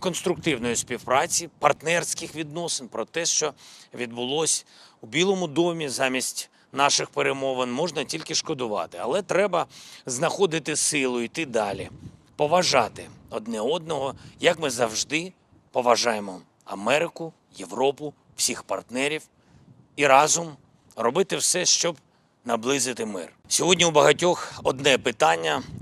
конструктивної співпраці, партнерських відносин, про те, що відбулось у Білому домі замість наших перемовин, можна тільки шкодувати. Але треба знаходити силу, йти далі, поважати одне одного, як ми завжди поважаємо Америку, Європу, всіх партнерів і разом робити все, щоб наблизити мир. Сьогодні у багатьох одне питання –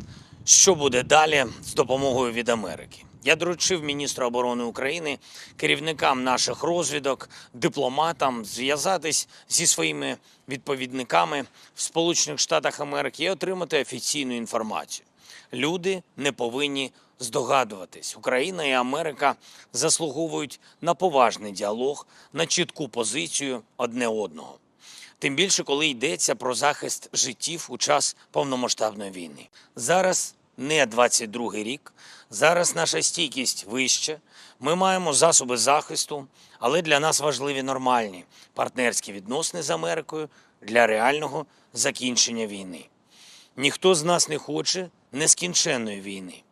що буде далі з допомогою від Америки? Я доручив міністру оборони України, керівникам наших розвідок, дипломатам зв'язатись зі своїми відповідниками в Сполучених Штатах Америки і отримати офіційну інформацію. Люди не повинні здогадуватись. Україна і Америка заслуговують на поважний діалог, на чітку позицію одне одного. Тим більше, коли йдеться про захист життів у час повномасштабної війни. Зараз не 22-й рік, зараз наша стійкість вища, ми маємо засоби захисту, але для нас важливі нормальні партнерські відносини з Америкою для реального закінчення війни. Ніхто з нас не хоче нескінченної війни.